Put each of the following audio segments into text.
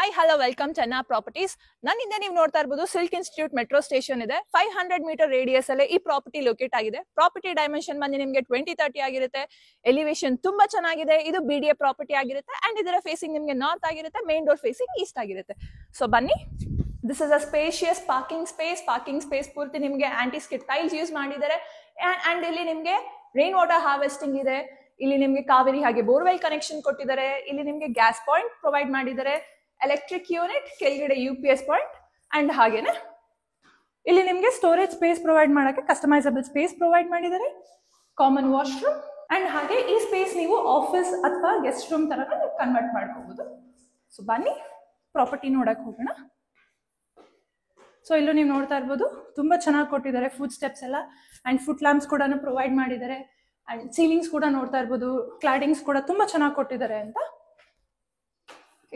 Hi hello welcome Chenna properties. ನನ್ನಿಂದ ನೀವು ನೋಡ್ತಾ ಇರಬಹುದು ಸಿಲ್ಕ್ ಇನ್ಸ್ಟಿಟ್ಯೂಟ್ ಮೆಟ್ರೋ ಸ್ಟೇಷನ್ ಇದೆ. 500 ಮೀಟರ್ ರೇಡಿಯಸ್ ಅಲ್ಲಿ ಈ ಪ್ರಾಪರ್ಟಿ ಲೊಕೇಟ್ ಆಗಿದೆ. ಪ್ರಾಪರ್ಟಿ ಡೈಮೆನ್ಷನ್ ಬಂದು ನಿಮಗೆ 20-30 ಆಗಿರುತ್ತೆ. ಎಲಿವೇಶನ್ ತುಂಬಾ ಚೆನ್ನಾಗಿದೆ. ಇದು BDA ಪ್ರಾಪರ್ಟಿ ಆಗಿರುತ್ತೆ ಅಂಡ್ ಇದರ ಫೇಸಿಂಗ್ ನಿಮಗೆ ನಾರ್ತ್ ಆಗಿರುತ್ತೆ, ಮೇನ್ ಡೋರ್ ಫೇಸಿಂಗ್ ಈಸ್ಟ್ ಆಗಿರುತ್ತೆ. ಸೊ ಬನ್ನಿ, this is a spacious parking space ಪೂರ್ತಿ ನಿಮಗೆ ಆಂಟಿ ಸ್ಕಿಡ್ ಟೈಲ್ಸ್ ಯೂಸ್ ಮಾಡಿದ್ದಾರೆ ಅಂಡ್ ಇಲ್ಲಿ ನಿಮಗೆ ರೈನ್ ವಾಟರ್ ಹಾರ್ವೆಸ್ಟಿಂಗ್ ಇದೆ. ಇಲ್ಲಿ ನಿಮಗೆ ಕಾವೇರಿ ಹಾಗೆ ಬೋರ್ವೆಲ್ ಕನೆಕ್ಷನ್ ಕೊಟ್ಟಿದ್ದಾರೆ. ಇಲ್ಲಿ ನಿಮಗೆ ಗ್ಯಾಸ್ ಪಾಯಿಂಟ್ ಪ್ರೊವೈಡ್ ಮಾಡಿದ್ದಾರೆ, ಎಲೆಕ್ಟ್ರಿಕ್ ಯೂನಿಟ್, ಕೆಳಗಡೆ UPS ಪಾಯಿಂಟ್ ಅಂಡ್ ಹಾಗೇನೆ ಇಲ್ಲಿ ನಿಮಗೆ ಸ್ಟೋರೇಜ್ ಸ್ಪೇಸ್ ಪ್ರೊವೈಡ್ ಮಾಡಕ್ಕೆ ಕಸ್ಟಮೈಸಬಲ್ ಸ್ಪೇಸ್ ಪ್ರೊವೈಡ್ ಮಾಡಿದ್ದಾರೆ, ಕಾಮನ್ ವಾಶ್ರೂಮ್ ಅಂಡ್ ಹಾಗೆ ಈ ಸ್ಪೇಸ್ ನೀವು ಆಫೀಸ್ ಅಥವಾ ಗೆಸ್ಟ್ ರೂಮ್ ತರ ಕನ್ವರ್ಟ್ ಮಾಡ್ಕೋಬಹುದು. ಸೊ ಬನ್ನಿ ಪ್ರಾಪರ್ಟಿ ನೋಡಕ್ ಹೋಗೋಣ. ಸೊ ಇಲ್ಲೂ ನೀವು ನೋಡ್ತಾ ಇರ್ಬೋದು, ತುಂಬಾ ಚೆನ್ನಾಗಿ ಕೊಟ್ಟಿದ್ದಾರೆ. ಫುಡ್ ಸ್ಟೆಪ್ಸ್ ಎಲ್ಲ ಅಂಡ್ ಫುಟ್ ಲ್ಯಾಂಪ್ಸ್ ಕೂಡ ಪ್ರೊವೈಡ್ ಮಾಡಿದ್ದಾರೆ ಅಂಡ್ ಸೀಲಿಂಗ್ಸ್ ಕೂಡ ನೋಡ್ತಾ ಇರ್ಬೋದು, ಕ್ಲಾಡಿಂಗ್ಸ್ ಕೂಡ ತುಂಬಾ ಚೆನ್ನಾಗಿ ಕೊಟ್ಟಿದ್ದಾರೆ ಅಂತ.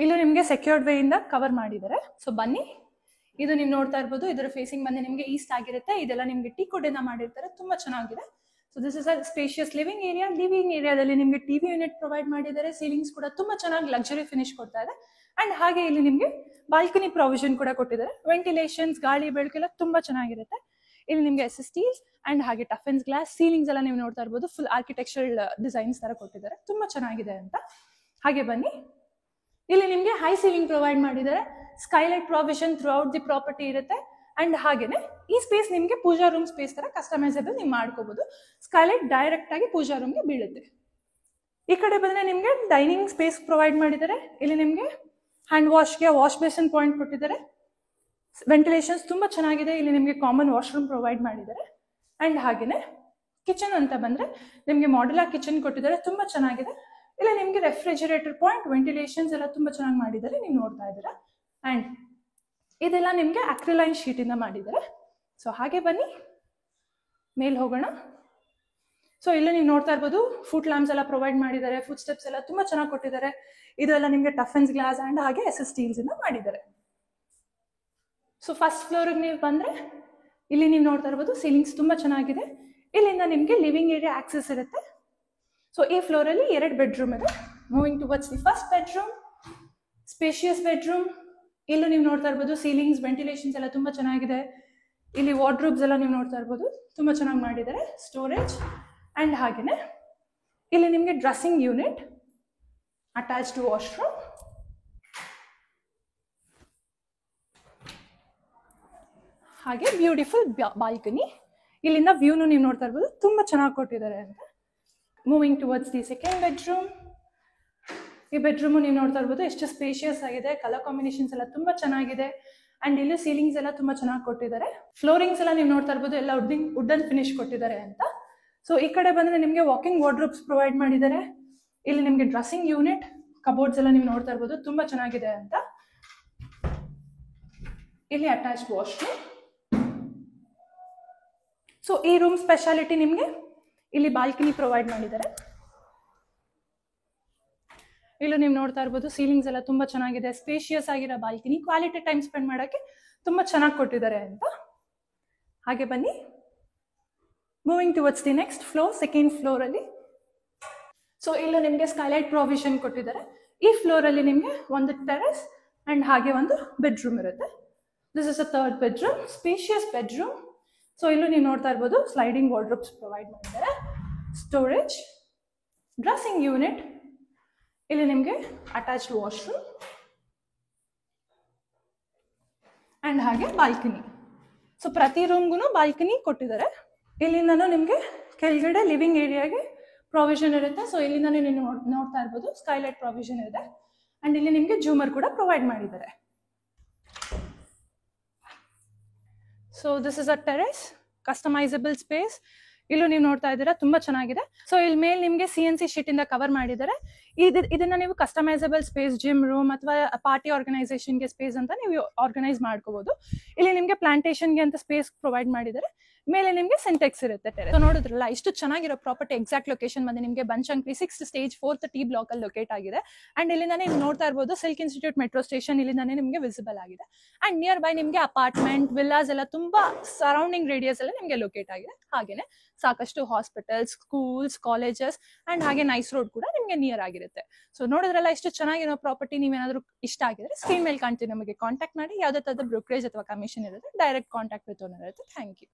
ಇಲ್ಲೂ ನಿಮಗೆ ಸೆಕ್ಯೂರ್ಡ್ ವೇ ಇಂದ ಕವರ್ ಮಾಡಿದ್ದಾರೆ. ಸೊ ಬನ್ನಿ, ಇದು ನೀವು ನೋಡ್ತಾ ಇರ್ಬೋದು, ಇದರ ಫೇಸಿಂಗ್ ಬಂದು ನಿಮಗೆ ಈಸ್ಟ್ ಆಗಿರುತ್ತೆ. ಇದೆಲ್ಲ ನಿಮಗೆ ಟೀ ಕುಡ್ ಇಂದ ಮಾಡಿರ್ತಾರೆ, ತುಂಬಾ ಚೆನ್ನಾಗಿದೆ. So this is a spacious living ಏರಿಯಾದಲ್ಲಿ ನಿಮಗೆ TV ಯೂನಿಟ್ ಪ್ರೊವೈಡ್ ಮಾಡಿದ್ದಾರೆ. ಸೀಲಿಂಗ್ಸ್ ಕೂಡ ತುಂಬಾ ಚೆನ್ನಾಗಿ ಲಕ್ಸುರಿ ಫಿನಿಶ್ ಕೊಡ್ತಾ ಇದೆ ಅಂಡ್ ಹಾಗೆ ಇಲ್ಲಿ ನಿಮಗೆ ಬಾಲ್ಕನಿ ಪ್ರಾವಿಷನ್ ಕೂಡ ಕೊಟ್ಟಿದ್ದಾರೆ. ವೆಂಟಿಲೇಷನ್ಸ್, ಗಾಳಿ ಬೆಳಕೆಲ್ಲ ತುಂಬಾ ಚೆನ್ನಾಗಿರುತ್ತೆ. ಇಲ್ಲಿ ನಿಮಗೆ SSTs ಅಂಡ್ ಹಾಗೆ ಟಫೆನ್ಸ್ ಗ್ಲಾಸ್, ಸೀಲಿಂಗ್ಸ್ ಎಲ್ಲ ನೀವು ನೋಡ್ತಾ ಇರ್ಬೋದು, ಫುಲ್ ಆರ್ಕಿಟೆಕ್ಚರಲ್ ಡಿಸೈನ್ಸ್ ತರ ಕೊಟ್ಟಿದ್ದಾರೆ, ತುಂಬಾ ಚೆನ್ನಾಗಿದೆ ಅಂತ. ಹಾಗೆ ಬನ್ನಿ, ಇಲ್ಲಿ ನಿಮಗೆ ಹೈ ಸೀಲಿಂಗ್ ಪ್ರೊವೈಡ್ ಮಾಡಿದ್ದಾರೆ. Skylight provision through out the property ಇರುತ್ತೆ ಅಂಡ್ ಹಾಗೇನೆ ಈ ಸ್ಪೇಸ್ ನಿಮಗೆ ಪೂಜಾ ರೂಮ್ ಸ್ಪೇಸ್ ತರ ಕಸ್ಟಮೈಸಬಲ್ ನೀವು ಮಾಡ್ಕೋಬಹುದು. ಸ್ಕೈಲೈಟ್ ಡೈರೆಕ್ಟ್ ಆಗಿ ಪೂಜಾ ರೂಮ್ಗೆ ಬೀಳುತ್ತೆ. ಈ ಕಡೆ ಬಂದ್ರೆ ನಿಮಗೆ ಡೈನಿಂಗ್ ಸ್ಪೇಸ್ ಪ್ರೊವೈಡ್ ಮಾಡಿದ್ದಾರೆ. ಇಲ್ಲಿ ನಿಮಗೆ ಹ್ಯಾಂಡ್ ವಾಶ್ಗೆ ವಾಶ್ ಬೇಸಿನ್ ಪಾಯಿಂಟ್ ಕೊಟ್ಟಿದ್ದಾರೆ. ವೆಂಟಿಲೇಷನ್ಸ್ ತುಂಬಾ ಚೆನ್ನಾಗಿದೆ. ಇಲ್ಲಿ ನಿಮಗೆ ಕಾಮನ್ ವಾಶ್ರೂಮ್ ಪ್ರೊವೈಡ್ ಮಾಡಿದ್ದಾರೆ ಅಂಡ್ ಹಾಗೇನೆ ಕಿಚನ್ ಅಂತ ಬಂದ್ರೆ ನಿಮಗೆ ಮಾಡ್ಯುಲರ್ ಕಿಚನ್ ಕೊಟ್ಟಿದ್ದಾರೆ, ತುಂಬಾ ಚೆನ್ನಾಗಿದೆ. ಇಲ್ಲ ನಿಮಗೆ ರೆಫ್ರಿಜರೇಟರ್ ಪಾಯಿಂಟ್, ವೆಂಟಿಲೇಷನ್ಸ್ ಎಲ್ಲ ತುಂಬಾ ಚೆನ್ನಾಗಿ ಮಾಡಿದ್ದಾರೆ, ನೀವು ನೋಡ್ತಾ ಇದ್ದೀರಾ. ಅಂಡ್ ಇದೆಲ್ಲ ನಿಮಗೆ ಅಕ್ರಿಲೈನ್ ಶೀಟ್ ಇಂದ ಮಾಡಿದ್ದಾರೆ. ಸೊ ಹಾಗೆ ಬನ್ನಿ ಮೇಲ್ ಹೋಗೋಣ. ಸೊ ಇಲ್ಲಿ ನೀವು ನೋಡ್ತಾ ಇರ್ಬೋದು, ಫುಟ್ ಲ್ಯಾಂಪ್ಸ್ ಎಲ್ಲ ಪ್ರೊವೈಡ್ ಮಾಡಿದ್ದಾರೆ. ಫುಡ್ ಸ್ಟೆಪ್ಸ್ ಎಲ್ಲ ತುಂಬಾ ಚೆನ್ನಾಗಿ ಕೊಟ್ಟಿದ್ದಾರೆ. ಇದೆಲ್ಲ ನಿಮಗೆ ಟಫೆನ್ಸ್ ಗ್ಲಾಸ್ ಅಂಡ್ ಹಾಗೆ SSTs ಇಂದ ಮಾಡಿದ್ದಾರೆ. ಸೊ ಫಸ್ಟ್ ಫ್ಲೋರ್ ನೀವು ಬಂದ್ರೆ ಇಲ್ಲಿ ನೀವು ನೋಡ್ತಾ ಇರ್ಬೋದು, ಸೀಲಿಂಗ್ಸ್ ತುಂಬಾ ಚೆನ್ನಾಗಿದೆ. ಇಲ್ಲಿಂದ ನಿಮಗೆ ಲಿವಿಂಗ್ ಏರಿಯಾ ಆಕ್ಸೆಸ್ ಇರುತ್ತೆ. ಸೊ ಈ ಫ್ಲೋರ್ ಅಲ್ಲಿ 2 ಬೆಡ್ರೂಮ್ ಇದೆ. Moving towards the first bedroom, spacious bedroom. ಇಲ್ಲೂ ನೀವು ನೋಡ್ತಾ ಇರ್ಬೋದು, ಸೀಲಿಂಗ್ಸ್, ವೆಂಟಿಲೇಷನ್ಸ್ ಎಲ್ಲ ತುಂಬಾ ಚೆನ್ನಾಗಿದೆ. ಇಲ್ಲಿ ವಾರ್ಡ್ರೋಬ್ಸ್ ಎಲ್ಲ ನೀವು ನೋಡ್ತಾ ಇರ್ಬೋದು, ತುಂಬಾ ಚೆನ್ನಾಗಿ ಮಾಡಿದ್ದಾರೆ. ಸ್ಟೋರೇಜ್ ಅಂಡ್ ಹಾಗೇನೆ ಇಲ್ಲಿ ನಿಮಗೆ ಡ್ರೆಸ್ಸಿಂಗ್ ಯೂನಿಟ್, ಅಟ್ಯಾಚ್ಡ್ ವಾಶ್ರೂಮ್, ಹಾಗೆ ಬ್ಯೂಟಿಫುಲ್ ಬಾಲ್ಕನಿ. ಇಲ್ಲಿಂದ ವ್ಯೂನು ನೀವು ನೋಡ್ತಾ ಇರ್ಬೋದು, ತುಂಬಾ ಚೆನ್ನಾಗಿ ಕೊಟ್ಟಿದ್ದಾರೆ ಅಂತ. Moving towards the second bedroom. ಈ ಬೆಡ್ರೂಮ್ ನೀವು ನೋಡ್ತಾ ಇರ್ಬೋದು, ಎಷ್ಟು ಸ್ಪೇಷಿಯಸ್ ಆಗಿದೆ. ಕಲರ್ ಕಾಂಬಿನೇಷನ್ಸ್ ಎಲ್ಲ ತುಂಬಾ ಚೆನ್ನಾಗಿದೆ ಅಂಡ್ ಇಲ್ಲಿ ಸೀಲಿಂಗ್ಸ್ ಎಲ್ಲ ತುಂಬಾ ಚೆನ್ನಾಗಿ ಕೊಟ್ಟಿದ್ದಾರೆ. ಫ್ಲೋರಿಂಗ್ಸ್ ಎಲ್ಲ ನೀವು ನೋಡ್ತಾ ಇರ್ಬೋದು, ಎಲ್ಲ ವುಡನ್ ಫಿನಿಶ್ ಕೊಟ್ಟಿದ್ದಾರೆ ಅಂತ. ಸೊ ಈ ಕಡೆ ಬಂದ್ರೆ ನಿಮಗೆ ವಾಕಿಂಗ್ ವಾರ್ಡ್ರೋಬ್ಸ್ ಪ್ರೊವೈಡ್ ಮಾಡಿದ್ದಾರೆ. ಇಲ್ಲಿ ನಿಮಗೆ ಡ್ರೆಸ್ಸಿಂಗ್ ಯೂನಿಟ್, ಕಬೋರ್ಡ್ಸ್ ಎಲ್ಲ ನೀವು ನೋಡ್ತಾ ಇರ್ಬೋದು, ತುಂಬಾ ಚೆನ್ನಾಗಿದೆ ಅಂತ. ಇಲ್ಲಿ ಅಟ್ಯಾಚ್ಡ್ ವಾಶ್ರೂಮ್. ಸೊ ಈ ರೂಮ್ ಸ್ಪೆಷಾಲಿಟಿ ನಿಮಗೆ ಇಲ್ಲಿ ಬಾಲ್ಕನಿ ಪ್ರೊವೈಡ್ ಮಾಡಿದ್ದಾರೆ. ಇಲ್ಲೂ ನೀವು ನೋಡ್ತಾ ಇರ್ಬೋದು, ಸೀಲಿಂಗ್ಸ್ ಎಲ್ಲ ತುಂಬಾ ಚೆನ್ನಾಗಿದೆ. ಸ್ಪೇಷಿಯಸ್ ಆಗಿರೋ ಬಾಲ್ಕನಿ, ಕ್ವಾಲಿಟಿ ಟೈಮ್ ಸ್ಪೆಂಡ್ ಮಾಡೋಕ್ಕೆ ತುಂಬಾ ಚೆನ್ನಾಗಿ ಕೊಟ್ಟಿದ್ದಾರೆ ಅಂತ. ಹಾಗೆ ಬನ್ನಿ, moving towards the next floor, second floor ಅಲ್ಲಿ. ಸೊ ಇಲ್ಲೂ ನಿಮಗೆ ಸ್ಕೈಲೈಟ್ ಪ್ರಾವಿಷನ್ ಕೊಟ್ಟಿದ್ದಾರೆ. ಈ ಫ್ಲೋರ್ ಅಲ್ಲಿ ನಿಮಗೆ ಒಂದು ಟೆರೆಸ್ ಅಂಡ್ ಹಾಗೆ ಒಂದು ಬೆಡ್ರೂಮ್ ಇರುತ್ತೆ. This is a third bedroom, spacious bedroom. So ಇಲ್ಲೂ ನೀವು ನೋಡ್ತಾ ಇರ್ಬೋದು, ಸ್ಲೈಡಿಂಗ್ ವಾರ್ಡ್ರೋಬ್ಸ್ ಪ್ರೊವೈಡ್ ಮಾಡಿದ್ದಾರೆ, ಸ್ಟೋರೇಜ್, ಡ್ರೆಸ್ಸಿಂಗ್ ಯೂನಿಟ್, ಇಲ್ಲಿ ನಿಮಗೆ ಅಟ್ಯಾಚ್ಡ್ ವಾಶ್ರೂಮ್ ಅಂಡ್ ಹಾಗೆ ಬಾಲ್ಕನಿ. ಸೊ ಪ್ರತಿ ರೂಮ್ಗೂ ಬಾಲ್ಕನಿ ಕೊಟ್ಟಿದ್ದಾರೆ. ಇಲ್ಲಿಂದನೂ ನಿಮಗೆ ಕೆಳಗಡೆ ಲಿವಿಂಗ್ ಏರಿಯಾಗೆ ಪ್ರಾವಿಷನ್ ಇರುತ್ತೆ. ಸೊ ಇಲ್ಲಿಂದನೇ ನೀವು ನೋಡ್ತಾ ಇರ್ಬೋದು, ಸ್ಕೈಲೈಟ್ ಪ್ರಾವಿಷನ್ ಇದೆ ಅಂಡ್ ಇಲ್ಲಿ ನಿಮಗೆ ಜೂಮರ್ ಕೂಡ ಪ್ರೊವೈಡ್ ಮಾಡಿದ್ದಾರೆ. So this is a terrace, customisable space. ಇಲ್ಲೂ ನೀವು ನೋಡ್ತಾ ಇದ್ದೀರಾ, ತುಂಬಾ ಚೆನ್ನಾಗಿದೆ. ಸೊ ಇಲ್ಲಿ ಮೇಲೆ ನಿಮಗೆ CNC ಶೀಟ್ ಇಂದ ಕವರ್ ಮಾಡಿದ್ದಾರೆ. ಇದನ್ನ ನೀವು ಕಸ್ಟಮೈಸಬಲ್ ಸ್ಪೇಸ್, ಜಿಮ್ ರೂಮ್ ಅಥವಾ ಪಾರ್ಟಿ ಆರ್ಗನೈಸೇಷನ್ಗೆ ಸ್ಪೇಸ್ ಅಂತ ನೀವು ಆರ್ಗನೈಸ್ ಮಾಡ್ಕೋಬಹುದು. ಇಲ್ಲಿ ನಿಮಗೆ ಪ್ಲಾಂಟೇಶನ್ಗೆ ಅಂತ ಸ್ಪೇಸ್ ಪ್ರೊವೈಡ್ ಮಾಡಿದ್ದಾರೆ. ಮೇಲೆ ನಿಮಗೆ ಸಿಂಟೆಕ್ಸ್ ಇರುತ್ತೆ ಟೆರೆಸ್. ಸೊ ನೋಡಿದ್ರಲ್ಲ, ಇಷ್ಟು ಚೆನ್ನಾಗಿರೋ ಪ್ರಾಪರ್ಟಿ. ಎಕ್ಸಾಕ್ಟ್ ಲೊಕೇಶನ್ ಬಂದು ನಿಮಗೆ Banashankari 6th stage 4th T block ಅಲ್ಲಿ ಲೊಕೇಟ್ ಆಗಿದೆ. ಅಂಡ್ ಇಲ್ಲಿಂದ ನೀವು ನೋಡ್ತಾ ಇರ್ಬೋದು, ಸಿಲ್ಕ್ ಇನ್ಸ್ಟಿಟ್ಯೂಟ್ ಮೆಟ್ರೋ ಸ್ಟೇಷನ್ ಇಲ್ಲಿಂದಾನೇ ನಿಮಗೆ ವಿಸಿಬಲ್ ಆಗಿದೆ. ಅಂಡ್ ನಿಯರ್ ಬೈ ನಿಮಗೆ ಅಪಾರ್ಟ್ಮೆಂಟ್, ವಿಲ್ಲಾಸ್ ಎಲ್ಲ ತುಂಬಾ ಸರೌಂಡಿಂಗ್ ರೇಡಿಯಸ್ ಎಲ್ಲ ನಿಮಗೆ ಲೊಕೇಟ್ ಆಗಿದೆ. ಹಾಗೇನೆ ಸಾಕಷ್ಟು ಹಾಸ್ಪಿಟಲ್ಸ್, ಸ್ಕೂಲ್ಸ್, ಕಾಲೇಜಸ್ ಅಂಡ್ ಹಾಗೆ ನೈಸ್ ರೋಡ್ ಕೂಡ ನಿಮ್ಗೆ ನಿಮ್ಗೆ ನಿಯರ್ ಆಗಿರುತ್ತೆ. ಸೊ ನೋಡಿದ್ರಲ್ಲ ಎಷ್ಟು ಚೆನ್ನಾಗಿರೋ ಪ್ರಾಪರ್ಟಿ. ನೀವೇನಾದ್ರೂ ಇಷ್ಟ ಆಗಿದ್ರೆ ಸ್ಕ್ರೀನ್ ಮೇಲೆ ಕಾಣ್ತೀವಿ, ನಮಗೆ ಕಾಂಟ್ಯಾಕ್ಟ್ ಮಾಡಿ. ಯಾವ್ದೇ ತರದ ಬ್ರೋಕರೇಜ್ ಅಥವಾ ಕಮಿಷನ್ ಇರುತ್ತೆ, ಡೈರೆಕ್ಟ್ ಕಾಂಟ್ಯಾಕ್ಟ್ ವಿತ್ ಓನರ್ ಇರುತ್ತೆ. Thank you.